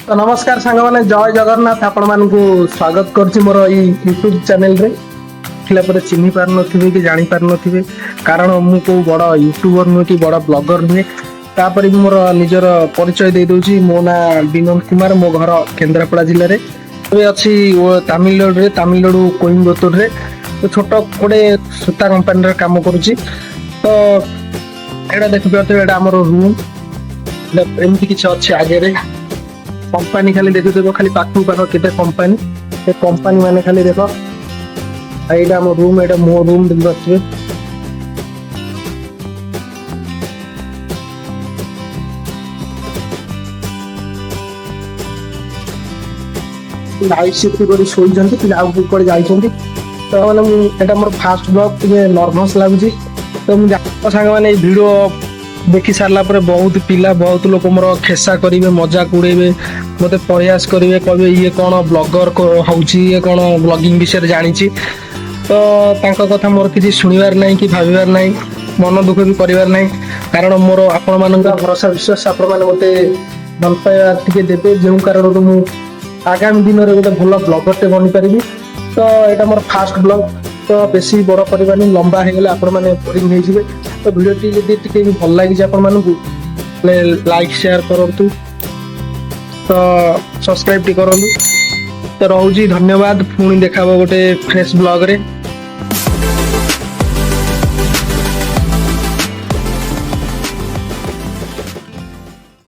तो नमस्कार सांग मैंने जय जगन्नाथ आपण मानकु स्वागत करछि मोर ई यूट्यूब चैनल रे खिला पर चिन्ही पार नथिबे कि जानि पार नथिबे कारण मु को बड़ यूट्यूबर नु कि बड़ ब्लॉगर नु तापर भी मोर निजर परिचय दे दोछि मो ना बिनोद कुमार मो घर केंद्रापड़ा जिल्ला रे ए अछि तमिलनाडु रे तमिलनाडु कोइंबतूर रे तो छोट कोडे सूता कंपनी रे काम करूछि तो एडा देखि पाते एडा हमर रूम एमती किछ अछि आगे रे कंपनी खाली देखो देखो खाली पाखु पाख केते कंपनी ए कंपनी माने खाली देखो एडा हमर रूम एडा मो रूम देखि पाछे लाइट शिफ्ट करी सोई जंती पिला आउ कोड जाई छंती तो माने एटा मोर फास्ट ब्लॉग टिके नर्वस लागुची तो मु सांग माने वीडियो देखि सारला पर बहुत पिला बहुत लोक मोर खेसा करिवे मजाक उड़ेबे मते प्रयास करिवे कहबे ये कोन ब्लॉगर को होउची ये कोन ब्लॉगिंग विषय जानिची तो तांका कथा मोर किछि सुनिवार नै कि भाबिवार नै मन दुख भी करिवार नै कारण मोर आपण मानका भरोसा विश्वास आपण माने मते भल पाया टिके देबे जेउ कारण तो मु आगामी दिन रे गोटे भल ब्लॉगर ते बनि परिबी तो एटा मोर फास्ट ब्लॉग तो बेसी बड़ परिवार लंबा हे गेले आपण माने बोरिंग हे जिवे तो वीडियो टी जदी टिके भल लागि जे आपण मानकु लाइक शेयर करंतु तो सब्सक्राइब टी करंतु तो रहउजी धन्यवाद पुणी देखाबो गोटे फ्रेश ब्लॉग रे।